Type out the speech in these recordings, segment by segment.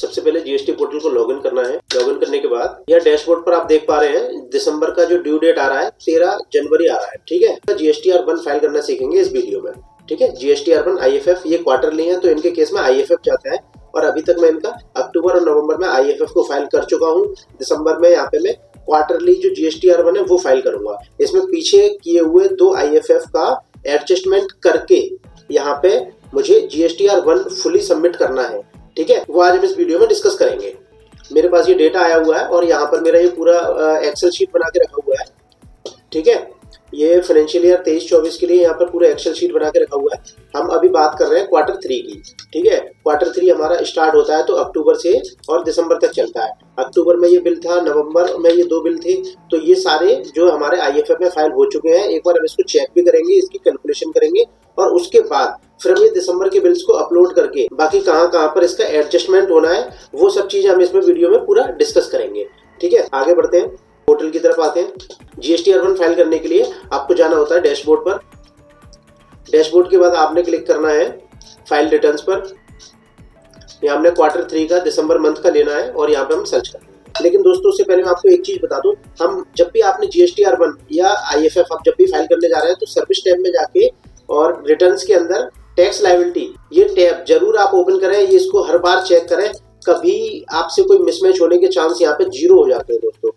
सबसे पहले GST portal को लॉगिन करना है। लॉगिन करने के बाद यह डैशबोर्ड पर आप देख पा रहे हैं दिसंबर का जो ड्यू डेट आ रहा है 13 जनवरी आ रहा है। ठीक है, जीएसटीआर 1 फाइल करना सीखेंगे इस वीडियो में। ठीक है, जीएसटीआर 1 आईएफएफ ये क्वार्टरली है तो इनके केस में आईएफएफ जाता है और अभी तक मैं इनका अक्टूबर और नवंबर में आईएफएफ को फाइल कर चुका हूँ। दिसंबर में यहाँ पे मैं क्वार्टरली जो जीएसटीआर 1 है वो फाइल करूंगा। इसमें पीछे किए हुए 2 आईएफएफ का एडजस्टमेंट करके यहाँ पे मुझे जीएसटीआर 1 फुली सबमिट करना है। ठीक है, वो आज हम इस वीडियो में डिस्कस करेंगे। मेरे पास ये डेटा आया हुआ है और यहाँ पर मेरा ये पूरा एक्सेल शीट बना के रखा हुआ है। ठीक है, ये फाइनेंशियल ईयर 23-24 के लिए यहाँ पर पूरा एक्सेल शीट बना के रखा हुआ है। हम अभी बात कर रहे हैं क्वार्टर 3 की। ठीक है, क्वार्टर 3 हमारा स्टार्ट होता है तो अक्टूबर से और दिसंबर तक चलता है। अक्टूबर में ये बिल था, नवंबर में ये 2 बिल थे, तो ये सारे जो हमारे आईएफएफ में फाइल हो चुके हैं। एक बार हम इसको चेक भी करेंगे, इसकी कैलकुलेशन करेंगे और उसके बाद फिर हम ये दिसंबर के बिल्स को अपलोड करके बाकी कहाँ पर इसका एडजस्टमेंट होना है वो सब चीजें हम इसमें वीडियो में पूरा डिस्कस करेंगे। ठीक है, आगे बढ़ते हैं, पोर्टल की तरफ आते हैं। जीएसटीआर 1 फाइल करने के लिए आपको जाना होता है डैशबोर्ड पर। डैशबोर्ड के बाद आपने क्लिक करना है फाइल रिटर्न्स पर। यहाँ हमने क्वार्टर 3 का दिसंबर मंथ का लेना है और यहाँ पे हम सर्च करेंगे। लेकिन दोस्तों उससे पहले मैं आपको एक चीज बता दूं, हम जब भी आपने जीएसटीआर 1 या आईएफएफ आप जब भी फाइल करने जा रहे हैं तो सर्विस टैब में जाके और रिटर्न्स के अंदर टैक्स लायबिलिटी ये टैब जरूर आप ओपन करें। ये इसको हर बार चेक करें, कभी आपसे कोई मिसमैच होने के चांस यहाँ पे 0 हो जाते हैं दोस्तों।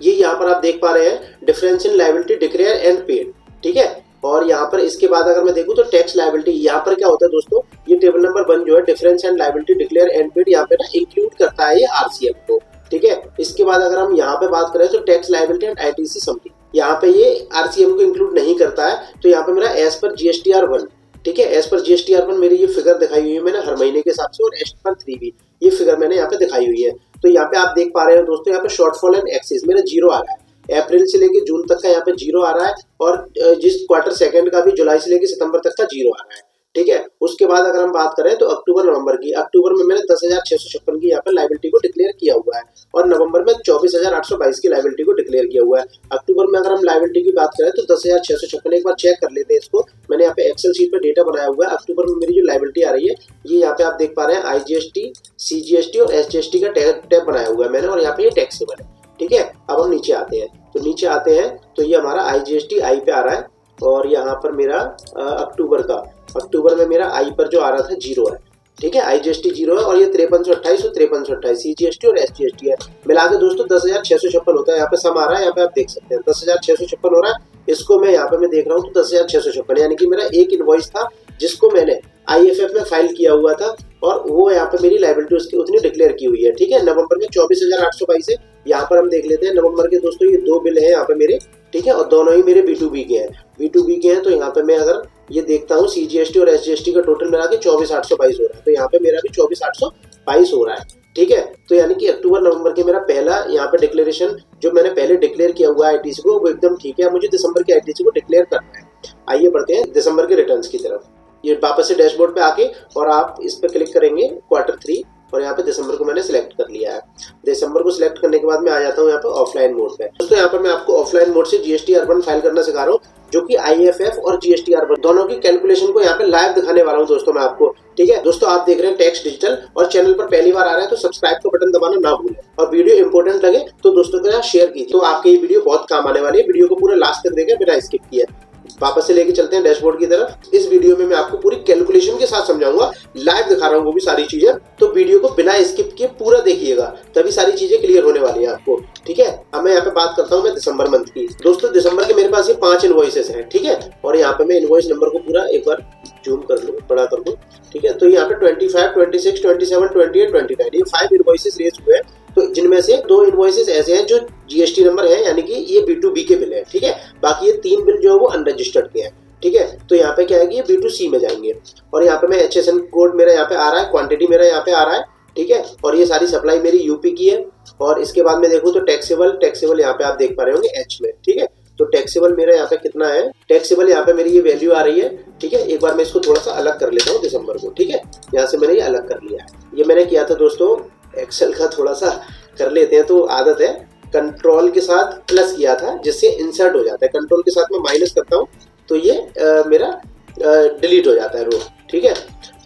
ये यहाँ पर आप देख पा रहे हैं difference in liability declare and paid. ठीक है, और यहाँ पर इसके बाद अगर मैं देखूं तो टैक्स लायबिलिटी यहाँ पर क्या होता है दोस्तों, ये टेबल नंबर 1 जो है difference and liability declare and paid यहाँ पे ना इंक्लूड करता है ये आरसीएम को। ठीक है, इसके बाद अगर हम यहाँ पे बात करें तो tax liability and ITC something यहाँ पे ये आरसीएम को इंक्लूड नहीं करता है। तो यहाँ पे मेरा एज पर जीएसटीआर 1, ठीक है, एज पर जीएसटीआर 1 मेरी ये फिगर दिखाई हुई है मैंने हर महीने के हिसाब से और एज पर 3 भी ये फिगर मैंने यहाँ पे दिखाई हुई है। तो यहाँ पे आप देख पा रहे हैं दोस्तों, यहाँ पे शॉर्टफॉल एंड एक्सेस मेरा 0 आ रहा है। अप्रैल से लेके जून तक का यहाँ पे 0 आ रहा है और जिस क्वार्टर सेकंड का भी जुलाई से लेके सितंबर तक का 0 आ रहा है। ठीक है, उसके बाद अगर हम बात करें तो अक्टूबर नवंबर की, अक्टूबर में मैंने 10,656 की यहाँ पे लायबिलिटी को डिक्लेयर किया हुआ है और नवंबर में 24,822 की लायबिलिटी को डिक्लेयर किया हुआ है। अक्टूबर में अगर हम लायबिलिटी की बात करें तो 10,656, एक बार चेक कर लेते हैं इसको। मैंने यहाँ पे एक्सेल शीट पे डेटा बनाया हुआ है। अक्टूबर में मेरी जो लायबिलिटी आ रही है ये यहाँ पे आप देख पा रहे हैं आईजीएसटी, सीजीएसटी और एसजीएसटी का टैब बनाया हुआ है मैंने और यहाँ पे ये टैक्सेबल है। ठीक है, अब हम नीचे आते हैं तो नीचे आते हैं तो ये हमारा आईजीएसटी आई पे आ रहा है और यहाँ पर मेरा अक्टूबर में मेरा आई पर जो आ रहा था 0 है। ठीक है, आईजीएसटी 0 है और ये 5328 और 5328 सीजीएसटी और एसजीएसटी है। मिला के दोस्तों 10,656 होता है। यहाँ पे सम आ रहा है, यहाँ पे आप देख सकते हैं 10,656 हो रहा है। इसको मैं यहाँ पे मैं देख रहा हूँ तो 10,656 यानी कि मेरा एक इनवॉइस था जिसको मैंने आईएफएफ में फाइल किया हुआ था और वो यहाँ पे मेरी लायबिलिटी उसकी उतनी डिक्लेयर की हुई है। ठीक है, नवंबर में 24,822 है। यहाँ पर हम देख लेते हैं नवंबर के दोस्तों ये 2 बिल है यहाँ पे मेरे। ठीक है, और दोनों ही मेरे B2B के हैं। B2B के हैं तो यहाँ पे मैं अगर ये देखता हूँ सीजीएसटी और एसजीएसटी का टोटल मिला के 24,822 हो रहा है। तो यहाँ पे मेरा भी 24,822 हो रहा है। ठीक है, तो यानी कि अक्टूबर नवंबर के मेरा पहला यहाँ पे डिक्लेरेशन जो मैंने पहले डिक्लेयर किया हुआ है आईटीसी को वो एकदम ठीक है। मुझे दिसंबर के आईटीसी को डिक्लेयर करना है। आइए बढ़ते हैं दिसंबर के रिटर्न्स की तरफ। ये वापस से डैशबोर्ड पे आके और आप इस पे क्लिक करेंगे क्वार्टर 3 और यहाँ पे दिसंबर को मैंने सिलेक्ट कर लिया है। दिसंबर को सिलेक्ट करने के बाद मैं आ जाता हूँ यहाँ पे ऑफलाइन मोड पे। दोस्तों यहाँ पर मैं आपको ऑफलाइन मोड से जीएसटीआर 1 फाइल करना सिखा रहा हूँ जो कि आईएफएफ और जीएसटीआर 1 दोनों की कैलकुलेशन को यहाँ पे लाइव दिखाने वाला हूँ दोस्तों मैं आपको। ठीक है दोस्तों, आप देख रहे हैं टैक्स डिजिटल और चैनल पर पहली बार आ रहा है तो सब्सक्राइब का बटन दबाना ना भूलें और वीडियो इंपॉर्टेंट लगे तो दोस्तों के साथ शेयर कीजिए। तो आपके ये वीडियो बहुत काम आने वाली है। वीडियो को पूरा लास्ट तक देखें बिना स्किप किए। वापस से लेके चलते हैं डैशबोर्ड की तरफ। इस वीडियो में मैं आपको पूरी कैलकुलेशन के साथ समझाऊंगा, लाइव दिखा रहा हूँ वो भी सारी चीजें। तो वीडियो को बिना स्किप किए पूरा देखिएगा, तभी सारी चीजें क्लियर होने वाली है आपको। ठीक है, अब मैं यहाँ पे बात करता हूँ मैं दिसंबर मंथ की। दोस्तों दिसंबर के मेरे पास ये 5 इनवॉइसेस हैं। ठीक है, और यहाँ पे मैं इनवॉइस नंबर को पूरा एक बार जूम कर लूँ, बड़ा कर लूँ। ठीक है, तो यहाँ पे 25, 26, 27, 28, 29 ये 5 इनवॉइसेस रेज हुए हैं। तो जिनमें से 2 इनवॉइसेस ऐसे हैं जो जीएसटी नंबर है यानी कि ये B2B के बिल है। ठीक है, बाकी ये 3 बिल जो है वो अनरजिस्टर्ड के हैं। ठीक है, तो यहाँ पे क्या है कि ये B2C में जाएंगे और यहाँ पे मैं HSN कोड मेरा यहाँ पे आ रहा है, क्वांटिटी मेरा यहाँ पे आ रहा है। ठीक है, और ये सारी सप्लाई मेरी यूपी की है। और इसके बाद में देखूँ तो टैक्सेबल यहाँ पे आप देख पा रहे होंगे H में। ठीक है, तो टैक्सेबल मेरा यहाँ पे कितना है, टैक्सेबल यहाँ पे मेरी ये वैल्यू आ रही है। ठीक है, एक बार मैं इसको थोड़ा सा अलग कर लेता हूँ दिसंबर को। ठीक है, यहाँ से मैंने ये अलग कर लिया है। ये मैंने किया था दोस्तों एक्सेल का थोड़ा सा कर लेते हैं तो आदत है, कंट्रोल के साथ प्लस किया था जिससे इंसर्ट हो जाता है। कंट्रोल के साथ मैं माइनस करता हूँ तो ये मेरा डिलीट हो जाता है रो। ठीक है,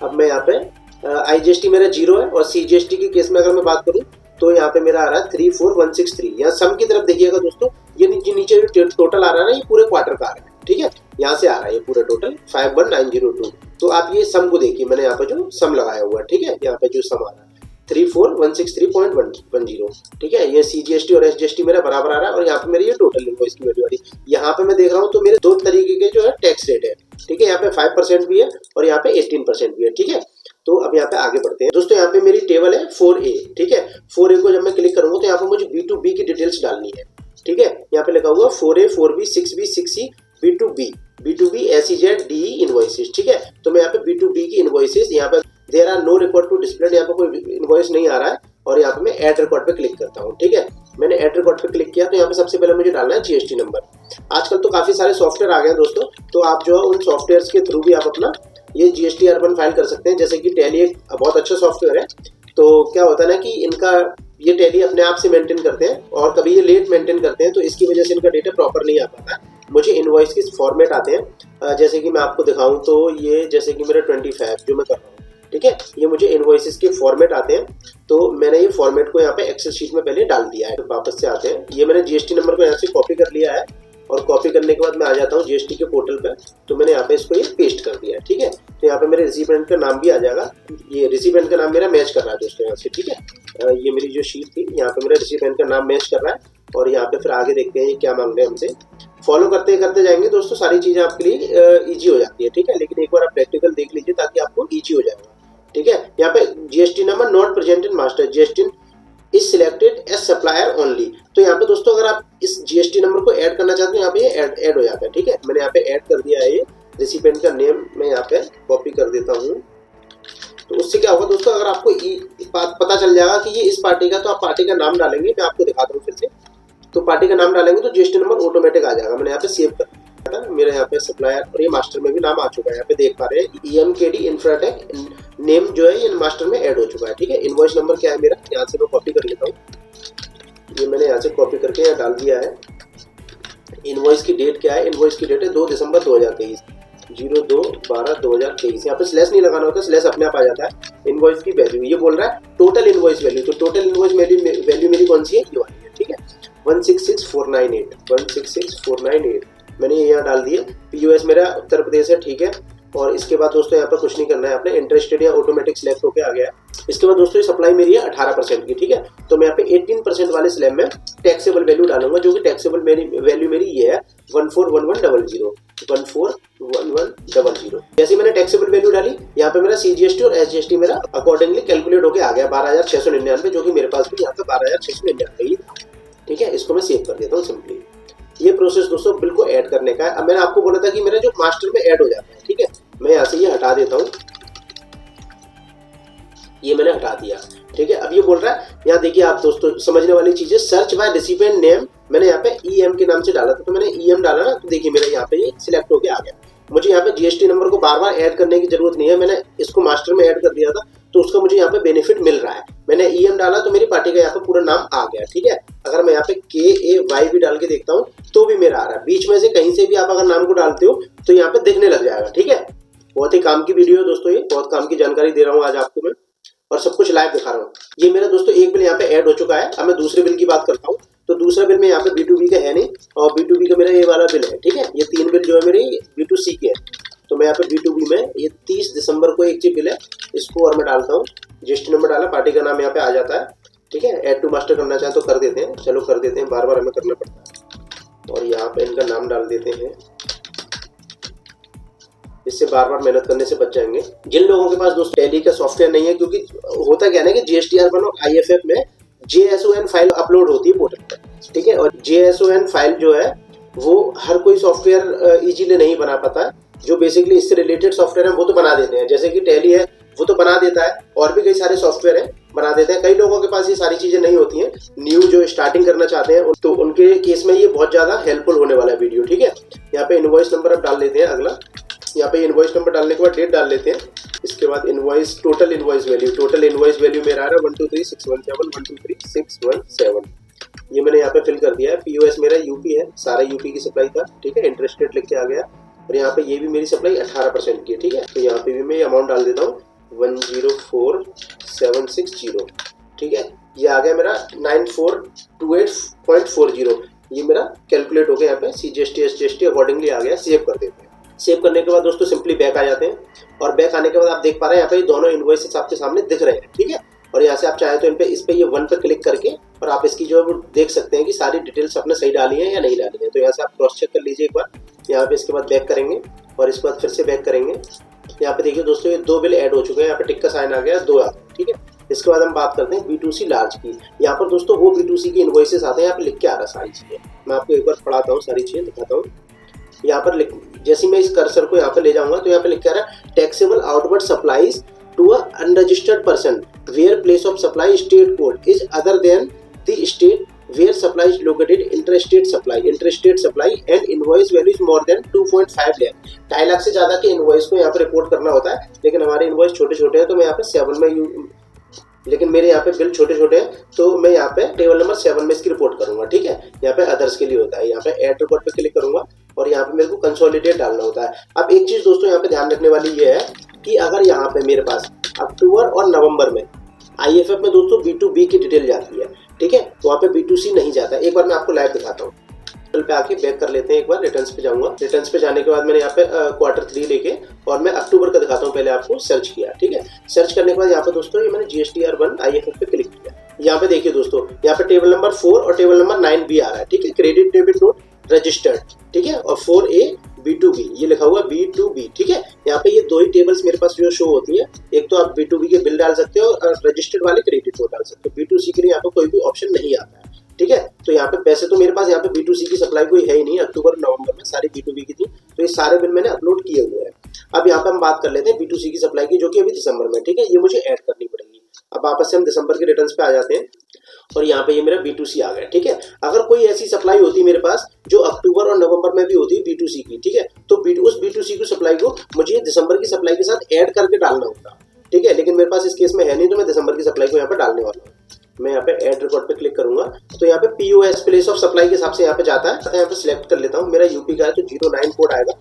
अब मैं यहाँ पे IGST मेरा 0 है और CGST के केस में अगर मैं बात करूं तो यहाँ पे मेरा आ रहा है 34163। यहाँ सम की तरफ देखिएगा दोस्तों, ये नीचे जो टोटल आ रहा है ना, ये पूरे क्वार्टर का आ रहा है, ठीक है। यहाँ से आ रहा है ये पूरा टोटल 51902। तो आप ये सम को देखिए, मैंने यहाँ पे जो सम लगाया हुआ है, ठीक है, यहाँ पे जो सम आ रहा है 34163.10, ठीक है। ये CGST और SGST मेरा बराबर आ रहा है और यहाँ पे मेरी ये टोटल इनवॉइस की वैल्यू आ रही है। यहाँ पे मैं देख रहा हूँ तो मेरे दो तरीके के जो है टैक्स रेट है, ठीक है। यहाँ पे 5% भी है और यहाँ पे 18% भी है, ठीक है। तो अब यहाँ पे आगे बढ़ते हैं दोस्तों। यहाँ पे मेरी टेबल है 4A, ठीक है। 4A को जब मैं क्लिक करूंगा तो यहाँ पे मुझे B2B की डिटेल्स डालनी है, ठीक है। यहाँ पे लिखा हुआ 4A 4B 6B 6C B2B SEZ DE invoices, ठीक है। तो मैं यहाँ पे B2B की इनवॉइसेस, यहाँ पे there are no record to display, यहाँ पे कोई इनवॉइस नहीं आ रहा है और यहाँ पे मैं ऐड रिकॉर्ड पे क्लिक करता हूँ, ठीक है। मैंने ऐड रिकॉर्ड पे क्लिक किया तो यहाँ पे सबसे पहले मुझे डालना है GST नंबर। आजकल तो काफी सारे सॉफ्टवेयर आ गए हैं दोस्तों, तो आप जो है उन सॉफ्टवेयर के थ्रू भी आप अपना ये GST अर्बन फाइल कर सकते हैं। जैसे कि टैली एक बहुत अच्छा सॉफ्टवेयर है, तो क्या होता है ना कि इनका ये टैली अपने आप से मेंटेन करते हैं और कभी ये लेट मेंटेन करते हैं, तो इसकी वजह से इनका डेटा प्रॉपर नहीं आ पाता है। मुझे इनवॉइस के फॉर्मेट आते हैं, जैसे कि मैं आपको दिखाऊं तो ये जैसे कि मेरा 25 जो मैं कर रहा हूँ, ठीक है, ये मुझे इनवॉइसेस के फॉर्मेट आते हैं। तो मैंने ये फॉर्मेट को यहाँ पे एक्सेल शीट में पहले डाल दिया है। तो वापस से आते हैं, ये मैंने GST नंबर को यहाँ से कॉपी कर लिया है और कॉपी करने के बाद मैं आ जाता हूँ GST के पोर्टल पे, तो मैंने यहाँ पे इसको ये पेस्ट कर दिया है, ठीक है। तो यहाँ पे मेरे रिसिपेंट का नाम भी आ जाएगा, ये रिसिपेंट का नाम मेरा मैच कर रहा है दोस्तों यहाँ से, ठीक है। ये मेरी जो शीट थी यहाँ पे मेरा रिसिपेंट का नाम मैच कर रहा है और यहाँ पे फिर आगे देखते हैं ये क्या मांग रहे हैं हमसे। फॉलो करते करते जाएंगे दोस्तों, सारी चीजें आपके लिए ईजी हो जाती है, ठीक है। लेकिन एक बार आप प्रैक्टिकल देख लीजिए ताकि आपको ईजी हो जाएगा, ठीक है। यहाँ पे GST number not present in master, GST is selected as supplier only. तो यहाँ पे दोस्तों अगर आप इस GST नंबर को ऐड करना चाहते हैं, यहाँ पे ये ऐड हो जाता है, ठीक है। मैंने यहाँ पे ऐड कर दिया है। ये रिसिपेंट का नेम मैं यहाँ पे कॉपी कर देता हूँ, तो उससे क्या होगा दोस्तों, अगर आपको पता चल जाएगा कि ये इस पार्टी का, तो आप पार्टी का नाम डालेंगे। मैं आपको दिखाता हूँ फिर से, तो पार्टी का नाम डालेंगे तो GST नंबर ऑटोमेटिक आ जाएगा। मैंने यहाँ पे सेव कर दिया, मेरा यहाँ पे सप्लायर और ये मास्टर में भी नाम आ चुका है। यहाँ पे देख पा रहे हैं EMKD इंफ्राटेक नेम जो है ये मास्टर में ऐड हो चुका है, ठीक है। इनवॉइस नंबर क्या है मेरा, यहाँ से मैं कॉपी कर लेता हूँ। ये मैंने यहाँ से कॉपी करके यहाँ डाल दिया है। इनवॉइस की डेट क्या है, इनवॉइस की डेट है 2 दिसंबर 2023, 02/12/2023। यहाँ पे स्लैश नहीं लगाना होता, स्लैश अपने आप आ जाता है। इनवॉइस की वैल्यू ये बोल रहा है टोटल इनवॉइस वैल्यू, तो टोटल इनवॉइस वैल्यू मेरी कौन सी है, ये वाली है, ठीक है। 166498 मैंने ये यहाँ डाल दिया। POS मेरा उत्तर प्रदेश है, ठीक है। और इसके बाद दोस्तों यहाँ पर कुछ नहीं करना है, आपने इंटरेस्टेड या ऑटोमेटिक सिलेक्ट होकर आ गया है। इसके बाद दोस्तों ये सप्लाई मेरी है 18% की, ठीक है। तो मैं यहाँ पे 18% वाले स्लैब में टैक्सेबल वैल्यू डालूंगा, जो कि टैक्सेबल वैल्यू मेरी ये है 141100 141100। जैसे मैंने टैक्सेबल वैल्यू डाली, यहाँ पे मेरा CGST और SGST मेरा अकॉर्डिंगली कैलकुलेट होकर आ गया 12,699, जो कि मेरे पास भी यहाँ पे 12,699 ही था, ठीक है। इसको मैं सेव कर देता हूँ सिंपली। ये प्रोसेस दोस्तों बिल्कुल ऐड करने का है। अब मैंने आपको बोला था कि मेरा जो मास्टर में ऐड हो जाता है, ठीक है। मैं यहाँ से ये हटा देता हूँ, ये मैंने हटा दिया, ठीक है। अब ये बोल रहा है, यहाँ देखिए आप दोस्तों समझने वाली चीजें, सर्च बाय रिसिपिएंट नेम मैंने यहाँ पे EM के नाम से डाला था, तो मैंने EM डाला ना, तो देखिए मेरा यहाँ पे ये सिलेक्ट होके आ गया। मुझे यहाँ पे GST नंबर को बार बार ऐड करने की जरूरत नहीं है, मैंने इसको मास्टर में ऐड कर दिया था, तो उसका मुझे यहाँ पे बेनिफिट मिल रहा है। मैंने EM डाला तो मेरी पार्टी का यहाँ पे पूरा नाम आ गया, ठीक है। अगर मैं यहाँ पे KAY भी डाल के देखता हूँ तो भी मेरा आ रहा है। बीच में से कहीं से भी आप अगर नाम को डालते हो तो यहाँ पे दिखने लग जाएगा, ठीक है। बहुत ही काम की वीडियो है दोस्तों, ये बहुत काम की जानकारी दे रहा हूँ आज आपको मैं, और सब कुछ लाइव दिखा रहा हूँ। ये मेरा दोस्तों एक बिल यहाँ पे ऐड हो चुका है। अब मैं दूसरे बिल की बात करता हूँ, तो दूसरा बिल में यहाँ पे B2B का है नहीं, और B2B का मेरा ये वाला बिल है, ठीक है। ये 3 बिल जो है मेरे B2C के है। तो मैं यहाँ पे B2B में ये 30 दिसंबर को एक जी बिल है, इसको और मैं डालता हूँ। GST नंबर डाला, पार्टी का नाम यहाँ पे आ जाता है, ठीक है। ऐड टू मास्टर करना चाहे तो कर देते हैं, चलो कर देते हैं, बार बार हमें करना पड़ता है। और यहाँ पे इनका नाम डाल देते हैं, इससे बार बार मेहनत करने से बच जाएंगे। जिन लोगों के पास दोस्तों टैली का सॉफ्टवेयर नहीं है, क्योंकि होता क्या है कि GST अर्बन और IFF में JSON फाइल अपलोड होती है पोर्टल पर, ठीक है। और JSON फाइल जो है वो हर कोई सॉफ्टवेयर इजीली नहीं बना पाता है। जो बेसिकली इससे रिलेटेड सॉफ्टवेयर है वो तो बना देते हैं, जैसे कि टैली है वो तो बना देता है, और भी कई सारे सॉफ्टवेयर है बना देते हैं। कई लोगों के पास ये सारी चीजें नहीं होती हैं, न्यू जो स्टार्टिंग करना चाहते हैं, तो उनके केस में ये बहुत ज्यादा हेल्पफुल होने वाला है वीडियो, ठीक है। यहाँ पे इनवॉइस नंबर अब डाल लेते हैं अगला। यहाँ पे इनवॉइस नंबर डालने के बाद डेट डाल लेते हैं। इसके बाद इनवॉइस टोटल इनवॉइस वैल्यू मेरा आ रहा है 1236171 ये मैंने यहाँ पे फिल कर दिया है। POS मेरा यूपी है, सारा यूपी की सप्लाई था, ठीक है। इंटरेस्ट रेट लिख के आ गया, और यहाँ पे ये भी मेरी सप्लाई 18% की है, ठीक है। तो यहाँ पे भी मैं अमाउंट डाल देता हूँ 104760, ठीक है। ये आ गया मेरा 9428.40, ये मेरा कैलकुलेट हो गया यहाँ पे CGST SGST अकॉर्डिंगली आ गया। सेव कर देते हैं। सेव करने के बाद दोस्तों सिंपली बैक आ जाते हैं, और बैक आने के बाद आप देख पा रहे हैं यहाँ पे दोनों इनवॉइसेस आपके सामने दिख रहे हैं, ठीक है। और यहाँ से आप चाहें तो इस पे ये 1 पे क्लिक करके और आप इसकी जो देख सकते हैं कि सारी डिटेल्स आपने सही डाली है या नहीं डाली है। तो यहाँ से आप क्रॉस चेक कर लीजिए एक बार। यहाँ पे इसके बाद बैक करेंगे और इसके बाद फिर से बैक करेंगे। यहाँ पे देखिए दोस्तों ये 2 बिल ऐड हो चुके हैं, यहाँ पे टिक का साइन आ गया, 2 आ गया, ठीक है। इसके बाद हम बात करते हैं B2C लार्ज की। यहाँ पर दोस्तों वो B2C की इनवॉइसेस आते हैं, यहाँ पे लिख के आ रहा है सारी चीजें। मैं आपको एक बार पढ़ाता हूँ, सारी चीजें दिखाता हूँ। यहाँ पर जैसे मैं इस कर्सर को यहाँ पे ले जाऊंगा तो यहाँ पे लिख के आ रहा है taxable outward supplies to a unregistered person where place of supply state code is other than the state where supply is located, interstate supply and invoice value is more than 2.5 lakh। 2.5 lakh से ज्यादा के invoice को यहाँ पे report करना होता है, लेकिन हमारे इनवॉइस छोटे छोटे हैं तो मैं यहाँ पे 7 में लेकिन मेरे यहाँ पे बिल छोटे छोटे हैं तो मैं यहाँ पे टेबल नंबर 7 में इसकी रिपोर्ट करूंगा, ठीक है। यहाँ पे अदर्स के लिए होता है, यहाँ पे ऐड रिपोर्ट पे क्लिक करूंगा और यहाँ पे मेरे को कंसोलिडेट डालना होता है। अब एक चीज दोस्तों यहाँ पे ध्यान रखने वाली ये है कि अगर यहाँ पे मेरे पास अक्टूबर और नवंबर में IFF में दोस्तों B2B की डिटेल जाती है, ठीक है, वहाँ पे B2C नहीं जाता। एक बार मैं आपको लाइव दिखाता हूँ। पे आके बैक कर लेते हैं एक बार, रिटर्न्स पे जाऊंगा। रिटर्न्स पे जाने के बाद मैंने यहाँ पे Q3 लेके और मैं अक्टूबर का दिखाता हूँ, पहले आपको सर्च किया, ठीक है। सर्च करने के बाद यहाँ पे दोस्तों ये मैंने GSTR1 IFF पे क्लिक किया। यहाँ पे देखिए दोस्तों, यहाँ पे टेबल नंबर 4 और टेबल नंबर 9 भी आ रहा है, ठीक है। क्रेडिट डेबिट नोट रजिस्टर्ड, ठीक है, और 4A B2B ये लिखा हुआ B2B, ठीक है। यहाँ पे ये 2 ही टेबल्स मेरे पास जो शो होती है, एक तो आप B2B के बिल डाल सकते हो और रजिस्टर्ड वाले क्रेडिट नोट डाल सकते हो। B2C के लिए यहाँ पे कोई भी ऑप्शन नहीं आता है, ठीक है। तो यहाँ पे वैसे तो मेरे पास यहाँ पे B2C की सप्लाई कोई है ही नहीं, अक्टूबर नवंबर में सारी B2B की थी, तो ये सारे बिल मैंने अपलोड किए हुए हैं। अब यहाँ पे हम बात कर लेते हैं B2C की सप्लाई की, जो कि अभी दिसंबर में, ठीक है, ये मुझे ऐड करनी पड़ेगी। अब वापस से हम दिसंबर के रिटर्न्स पे आ जाते हैं और यहाँ पे ये मेरा B2C आ गया, ठीक है। अगर कोई ऐसी सप्लाई होती मेरे पास जो अक्टूबर और नवंबर में भी होती है B2C की, ठीक है, तो उस B2C की सप्लाई को मुझे दिसंबर की सप्लाई के साथ ऐड करके डालना होता, ठीक है। लेकिन मेरे पास इस केस में है नहीं, तो मैं दिसंबर की सप्लाई को यहाँ पे डालने वाला हूँ। मैं यहाँ पे ऐड रिकॉर्ड पे क्लिक करूंगा तो यहाँ पे POS प्लेस ऑफ सप्लाई के हिसाब से यहाँ पे जाता है। यहाँ पे सिलेक्ट कर लेता हूँ, मेरा यूपी का है तो 09 कोड आएगा,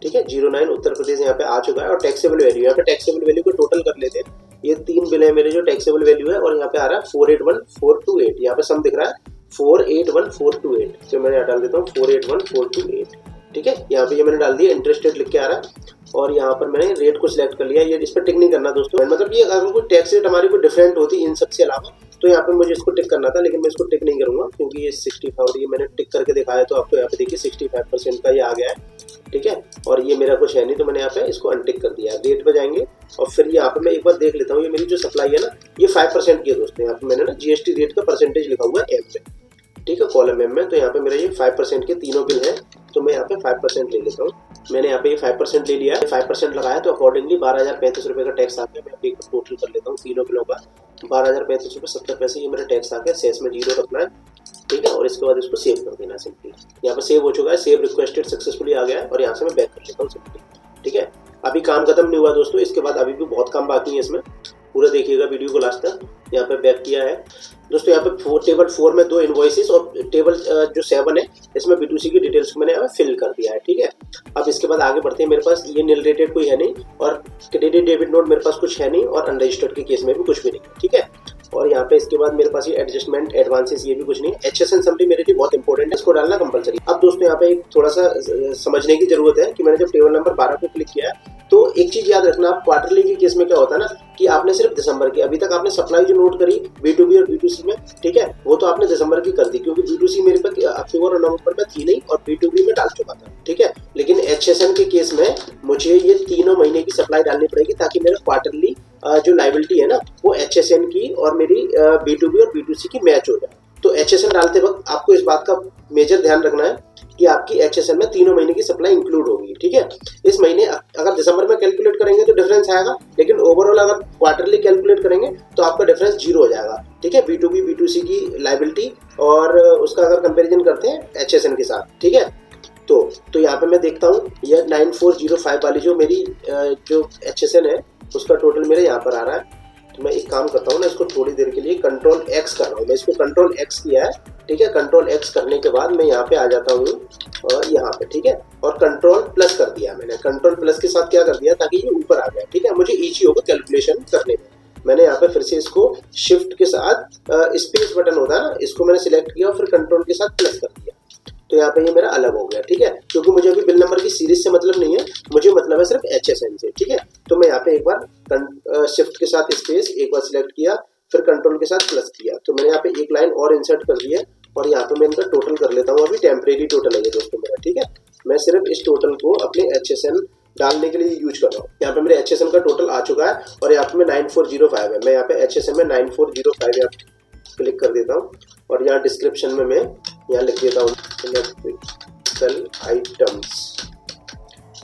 ठीक है। 09 उत्तर प्रदेश यहाँ पे आ चुका है। और टैक्सेबल वैल्यू, यहाँ पे टैक्सेबल वैल्यू को टोटल कर लेते हैं। ये 3 बिल है मेरे जो टैक्सेबल वैल्यू है, और यहाँ पे आ रहा है 481428। यहाँ पे सम दिख रहा है 481428, तो मैं डाल देता हूँ 481428, ठीक है। यहाँ पे ये मैंने डाल दिया, इंटरेस्ट रेट लिख के आ रहा है और यहाँ पर मैंने रेट को सिलेक्ट कर लिया। ये इस पर टिक नहीं करना दोस्तों, मतलब ये अगर कोई टैक्स रेट हमारी कोई डिफरेंट होती इन सबसे अलावा तो यहाँ पे मुझे इसको टिक करना था, लेकिन मैं इसको टिक नहीं करूंगा क्योंकि ये 65, ये मैंने टिक करके दिखाया तो आपको यहाँ पे देखिए 65% का ये आ गया है, ठीक है। और ये मेरा कुछ है नहीं तो मैंने यहाँ पे इसको अनटिक कर दिया है। डेट पे जाएंगे और फिर यहाँ पे मैं एक बार देख लेता हूँ, ये मेरी जो सप्लाई है ना ये 5% की है दोस्तों। यहाँ पे मैंने ना GST रेट का परसेंटेज लिखा हुआ है M पे, ठीक है, कॉलम M में। तो यहाँ पे मेरा ये 5% के तीनों बिल है, तो मैं यहाँ पे 5% ले लेता हूँ। मैंने यहाँ पे ये 5% ले लिया है, 5% लगाया तो अकॉर्डिंगली 12,035 रुपये का टैक्स आ गया। मैं एक टोटल कर लेता हूँ तीनों बिलों का, 12,035 रुपये 70 पैसे ये मेरा टैक्स आ गया। सेस में 0 रखना है, ठीक है, और इसके बाद इसको सेव कर देना सिंपली। यहाँ पे सेव हो चुका है, सेव रिक्वेस्टेड सक्सेसफुली आ गया है और यहाँ से मैं बैक कर लेता हूँ सिंपली, ठीक है। अभी काम खत्म नहीं हुआ दोस्तों, इसके बाद अभी भी बहुत काम बाकी है इसमें, पूरा देखिएगा वीडियो को लास्ट तक। यहाँ पे बैक किया है दोस्तों, यहाँ पे टेबल 4 में 2 इनवॉइसेस और टेबल जो 7 है इसमें B2C की डिटेल्स को मैंने यहाँ फिल कर दिया है, ठीक है। अब इसके बाद आगे बढ़ते हैं। मेरे पास ये नील रेटेड कोई है नहीं और क्रेडिट डेबिट नोट मेरे पास कुछ है नहीं और अनरजिस्टर्ड के केस में भी कुछ भी नहीं, ठीक है। और यहाँ पे इसके बाद मेरे पास ये एडजस्टमेंट एडवांसेस ये भी कुछ नहीं है। HSN समरी मेरे लिए बहुत इंपॉर्टेंट है, इसको डालना कंपलसरी। अब दोस्तों यहाँ पे एक थोड़ा सा समझने की जरूरत है कि मैंने जब टेबल नंबर 12 पे क्लिक किया तो एक चीज याद रखना, आप क्वार्टरली के केस में क्या होता है ना कि आपने सिर्फ दिसंबर की, अभी तक आपने सप्लाई जो नोट करी B2B और B2C में, ठीक है, वो तो आपने दिसंबर की कर दी क्योंकि B2C मेरे पास अक्टूबर और नवंबर में थी नहीं और B2B में डाल चुका था, ठीक है। लेकिन HSN के केस में मुझे ये तीनों महीने की सप्लाई डालनी पड़ेगी ताकि मेरा क्वार्टरली जो लायबिलिटी है ना वो HSN की और मेरी B2B और B2C की मैच हो जाए। तो HSN डालते वक्त आपको इस बात का मेजर ध्यान रखना है कि आपकी HSN में तीनों महीने की सप्लाई इंक्लूड होगी, ठीक है। इस महीने अगर दिसंबर में कैलकुलेट करेंगे तो डिफरेंस आएगा, लेकिन ओवरऑल अगर क्वार्टरली कैलकुलेट करेंगे तो आपका डिफरेंस 0 हो जाएगा, ठीक है। B2B B2C की लायबिलिटी और उसका अगर कंपैरिजन करते हैं HSN के साथ, ठीक है। तो यहाँ पे मैं देखता हूँ ये 9405 वाली जो मेरी जो HSN है उसका टोटल मेरे यहाँ पर आ रहा है, तो मैं एक काम करता हूँ ना, इसको थोड़ी देर के लिए कंट्रोल एक्स कर रहा हूँ। मैं इसको कंट्रोल एक्स किया है, ठीक है। कंट्रोल एक्स करने के बाद मैं यहाँ पे आ जाता हूँ और यहाँ पे, ठीक है, और कंट्रोल प्लस कर दिया मैंने। कंट्रोल प्लस के साथ क्या कर दिया, ताकि ये ऊपर आ जाए, ठीक है। मुझे ईजी होगा कैलकुलेशन करने में। मैंने यहाँ पे फिर से इसको शिफ्ट के साथ स्पेस बटन होता है ना, इसको मैंने सिलेक्ट किया और फिर कंट्रोल के साथ प्लस कर दिया। तो यहाँ पे ये मेरा अलग हो गया, ठीक है। क्योंकि मुझे अभी बिल नंबर की सीरीज से मतलब नहीं है, मुझे मतलब है सिर्फ HSN से, ठीक है। तो मैं यहाँ पे एक बार शिफ्ट के साथ स्पेस एक बार सिलेक्ट किया, फिर कंट्रोल के साथ प्लस किया। तो मैंने यहाँ पे एक लाइन और इंसर्ट कर दी है और यहाँ पे मैं इनका टोटल कर लेता हूँ। अभी टेम्परेरी टोटल है ये दोस्तों मेरा, ठीक है। मैं सिर्फ इस टोटल को अपने HSN डालने के लिए यूज कर रहा हूँ। यहाँ पे मेरे HSN का टोटल आ चुका है और यहाँ पे 9405 है। मैं यहाँ पे HSN में 9405 यहाँ क्लिक कर देता हूँ और यहाँ डिस्क्रिप्शन में मैं यहाँ लिख देता हूँ इलेक्ट्रिकल आइटम्स,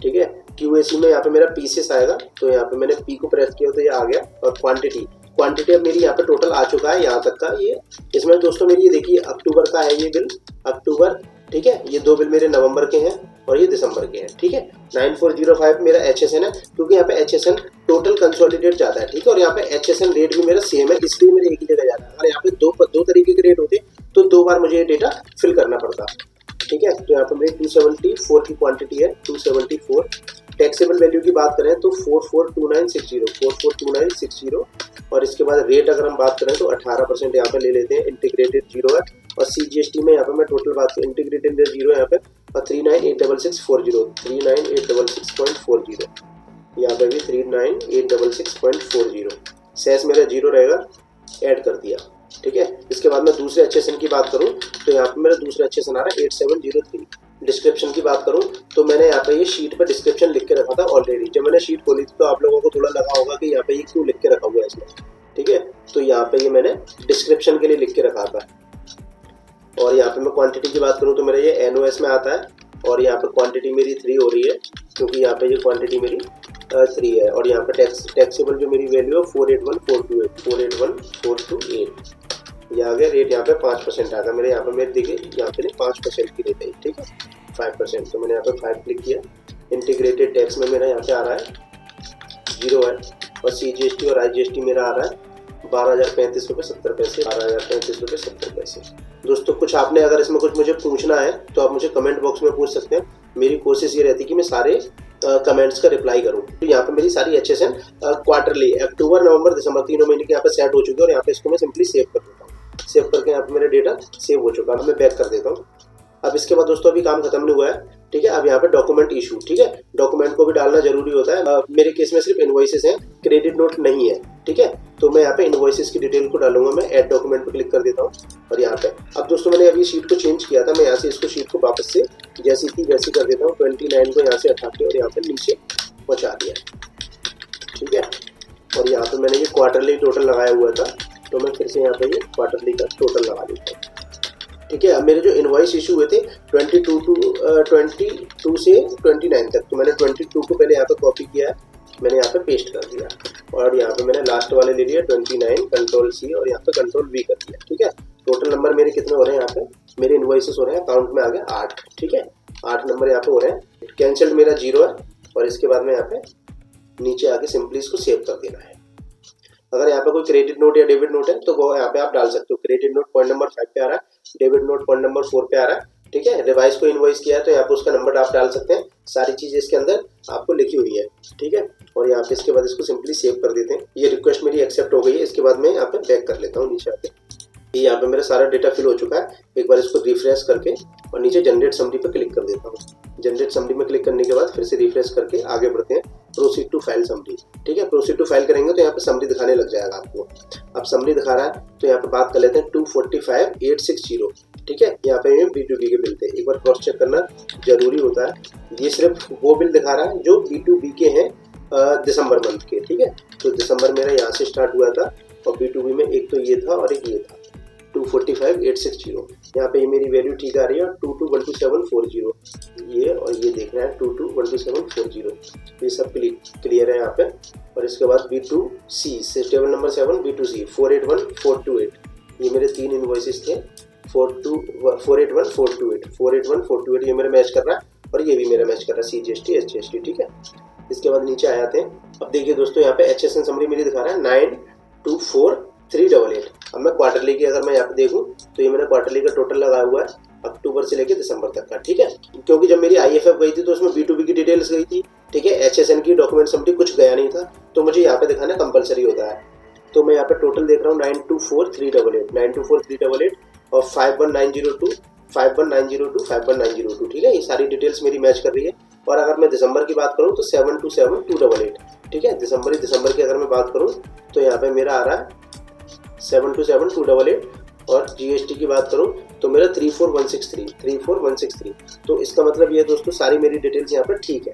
ठीक है। QAC में यहाँ पे मेरा पीसेस आएगा, तो यहाँ पे मैंने P को प्रेस किया तो ये आ गया। और क्वांटिटी अब मेरी यहाँ पे टोटल आ चुका है यहाँ तक का। ये इसमें दोस्तों मेरी ये देखिए अक्टूबर का है ये बिल, अक्टूबर, ठीक है। ये 2 बिल मेरे नवंबर के हैं और ये दिसंबर के हैं, ठीक है। 9405 मेरा HSN है, क्योंकि यहाँ पे HSN टोटल कंसोलिडेट जाता है, ठीक है। और यहाँ पे HSN रेट भी मेरा सेम है, इसलिए मेरे एक ही जगह जाता है। अगर यहाँ पे दो तरीके के रेट होते तो 2 बार मुझे ये डेटा फिल करना पड़ता, ठीक है। तो यहाँ पे मेरी 274 की क्वांटिटी है, 274। टैक्सेबल वैल्यू की बात करें तो 442960 और इसके बाद रेट अगर हम बात करें तो 18% यहाँ पे ले लेते हैं। इंटीग्रेटेड 0 है और CGST में यहाँ पे मैं टोटल बात करूँ, इंटीग्रेटेड 0 है यहाँ पे और 39,866.40, 39,866.40, यहाँ पे भी 39,866.40। सेस मेरा 0 रहेगा, ऐड कर दिया, ठीक है। इसके बाद मैं दूसरे HSN की बात करूं तो यहाँ पे मेरा दूसरा HSN आ रहा है 8703। डिस्क्रिप्शन की बात करूं तो मैंने यहाँ पे ये शीट पे डिस्क्रिप्शन लिख के रखा था ऑलरेडी। जब मैंने शीट खोली थी तो आप लोगों को थोड़ा लगा होगा कि यहाँ पे ये क्यों लिख के रखा हुआ है इसमें, ठीक है। तो यहाँ पे ये मैंने डिस्क्रिप्शन के लिए लिख के रखा था। और यहाँ पे मैं क्वांटिटी की बात करूँ तो मेरा ये NOS में आता है और यहाँ पे क्वांटिटी मेरी 3 हो रही है, क्योंकि यहाँ पे ये क्वांटिटी मेरी 3 है। और यहाँ पे टैक्सेबल जो मेरी वैल्यू है 481,428 ये आ गया। रेट यहाँ पे 5% आ गया मेरे, यहाँ पे मेरे देखिए यहाँ पे 5% की रेट है, ठीक है, 5%। तो मैंने यहाँ पे 5 क्लिक किया। इंटीग्रेटेड टैक्स में मेरा यहाँ पे आ रहा है 0 है और CGST और IGST मेरा आ रहा है 12,035.70 12,035.70। दोस्तों कुछ आपने अगर इसमें कुछ मुझे पूछना है तो आप मुझे कमेंट बॉक्स में पूछ सकते हैं। मेरी कोशिश ये रहती है कि मैं सारे कमेंट्स का रिप्लाई करूं। तो यहाँ पे मेरी सारी HSN क्वार्टरली अक्टूबर नवंबर दिसंबर 3 महीने के यहाँ पे सेट हो चुकी है और यहाँ पे इसको मैं सिंपली सेव कर देता हूँ। सेव करके यहाँ पे मेरा डेटा सेव हो चुका है। मैं बैक कर देता हूँ। अब इसके बाद दोस्तों अभी काम खत्म नहीं हुआ है, ठीक है। अब यहाँ पे डॉक्यूमेंट इशू, ठीक है, डॉक्यूमेंट को भी डालना जरूरी होता है। मेरे केस में सिर्फ इनवॉइसेस हैं, क्रेडिट नोट नहीं है, ठीक है। तो मैं यहाँ पे इनवॉइसेस की डिटेल को डालूंगा। मैं ऐड डॉक्यूमेंट पे क्लिक कर देता हूँ और यहाँ पे अब दोस्तों मैंने अभी शीट को चेंज किया था। मैं यहाँ से इसको शीट को वापस से जैसी थी वैसी कर देता हूँ। 29 को यहाँ से हटा के और यहाँ पे नीचे पहुँचा दिया, ठीक है। और यहाँ पे मैंने ये क्वार्टरली टोटल लगाया हुआ था, तो मैं फिर से यहाँ पे ये क्वार्टरली का टोटल लगा देता हूँ, ठीक है। अब मेरे जो इनवॉइस इशू हुए थे 22 से 29 तक, तो मैंने 22 को पहले यहाँ पे कॉपी किया है, मैंने यहाँ पे पेस्ट कर दिया और यहाँ पे मैंने लास्ट वाले ले लिया 29, कंट्रोल C और यहाँ पे कंट्रोल V कर दिया, ठीक है। टोटल नंबर मेरे कितने हो रहे हैं, यहाँ पे मेरे इनवॉइसेस हो रहे हैं, अकाउंट में आ गया 8, ठीक है। 8 नंबर यहाँ पे हो रहे हैं। कैंसल्ड मेरा 0 है और इसके बाद में यहाँ पे नीचे आके सिंपली इसको सेव कर देना है। अगर यहाँ पे कोई क्रेडिट नोट या डेबिट नोट है तो वो यहाँ पे आप डाल सकते हो। क्रेडिट नोट पॉइंट नंबर 5 पे आ रहा है, डेबिट नोट पॉइंट नंबर 4 पे आ रहा है, ठीक है। रिवाइज को इनवॉइस किया है तो यहाँ पे उसका नंबर आप डाल सकते हैं। सारी चीजें इसके अंदर आपको लिखी हुई है, ठीक है। और यहाँ पे इसके बाद इसको सिंपली सेव कर देते हैं। ये रिक्वेस्ट मेरी एक्सेप्ट हो गई है। इसके बाद मैं यहाँ पे बैक कर लेता हूँ नीचे आके। ये यहाँ पे मेरा सारा डेटा फिल हो चुका है। एक बार इसको रिफ्रेश करके और नीचे जनरेट समरी पे क्लिक कर देता हूँ। जनरेट समरी में क्लिक करने के बाद फिर से रिफ्रेश करके आगे बढ़ते हैं। प्रोसीड टू फाइल समरी, ठीक है। प्रोसीड टू फाइल करेंगे तो यहाँ पे समरी दिखाने लग जाएगा आपको। अब समरी दिखा रहा है तो यहाँ पे बात कर लेते हैं 245,860, ठीक है। यहाँ पे B2B के बिल थे, एक बार क्रॉस चेक करना जरूरी होता है। ये सिर्फ वो बिल दिखा रहा है जो B2B के हैं दिसंबर मंथ के, ठीक है। तो दिसंबर मेरा यहाँ से स्टार्ट हुआ था और B2B में एक तो ये था और एक ये था 245,860। यहाँ पे मेरी वैल्यू ठीक आ रही है 22,127,40 ये और ये देख रहा है 22,127,40। ये सब क्लियर है यहाँ पे। और इसके बाद B2C से टेबल नंबर 7 B2C 481,428 ये मेरे 3 इनवॉइसेस थे। 481,428 ये मेरा मैच कर रहा है और ये भी मेरा मैच कर रहा है CGST HGST, ठीक है। इसके बाद नीचे आ जाते हैं। अब देखिए दोस्तों यहाँ पे HSN समरी मेरी दिखा रहा है 924388। अब मैं क्वार्टरली की अगर मैं यहाँ पे देखूँ तो ये मैंने क्वार्टरली का टोटल लगाया हुआ है अक्टूबर से लेकर दिसंबर तक का, ठीक है। क्योंकि जब मेरी IFF गई थी तो उसमें B2B की डिटेल्स गई थी, ठीक है। HSN की डॉक्यूमेंट समथिंग कुछ गया नहीं था, तो मुझे यहाँ पे दिखाना कंपलसरी होता है। तो मैं यहाँ पे टोटल देख रहा हूँ 924388 और 51902, 51902, ठीक है। ये सारी डिटेल्स मेरी मैच कर रही है। और अगर मैं दिसंबर की बात करूँ तो 727288, ठीक है। दिसंबर की अगर मैं बात करूँ तो यहाँ पे मेरा आ रहा है 727288 और GST की बात करूँ तो मेरा 34163। तो इसका मतलब ये दोस्तों सारी मेरी डिटेल्स यहाँ पर ठीक है।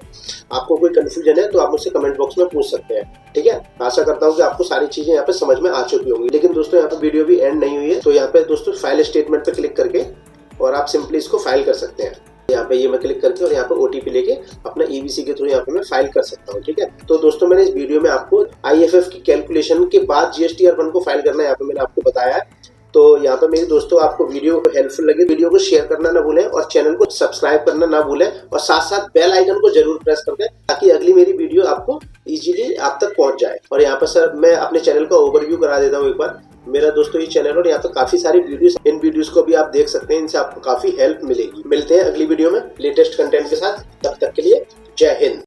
आपको कोई कंफ्यूजन है तो आप मुझसे कमेंट बॉक्स में पूछ सकते हैं, ठीक है। आशा करता हूँ कि आपको सारी चीजें यहाँ पे समझ में आ चुकी होंगी। लेकिन दोस्तों यहाँ पे वीडियो भी एंड नहीं हुई है, तो यहाँ पे दोस्तों फाइल स्टेटमेंट पे क्लिक करके और आप सिंपली इसको फाइल कर सकते हैं। यहाँ पे ये मैं क्लिक करके और यहाँ पे OTP लेके अपना EBC के थ्रू यहाँ पे मैं फाइल कर सकता हूँ, ठीक है। तो दोस्तों मैंने इस वीडियो में आपको IFF की कैलकुलेशन के बाद GSTR1 को फाइल करना यहाँ पे मैंने आपको बताया है। तो यहाँ पे मेरे दोस्तों आपको वीडियो हेल्पफुल लगे, वीडियो को शेयर करना ना भूलें और चैनल को सब्सक्राइब करना ना भूलें और साथ साथ बेल आइकन को जरूर प्रेस कर दें ताकि अगली मेरी वीडियो आपको इजीली आप तक पहुंच जाए। और यहाँ पर सर मैं अपने चैनल का ओवरव्यू करा देता हूँ एक बार। मेरा दोस्तों ये चैनल और यहाँ पे काफी सारी वीडियोस, इन वीडियोस को भी आप देख सकते हैं, इनसे आपको काफी हेल्प मिलेगी। मिलते हैं अगली वीडियो में लेटेस्ट कंटेंट के साथ, तब तक के लिए जय हिंद।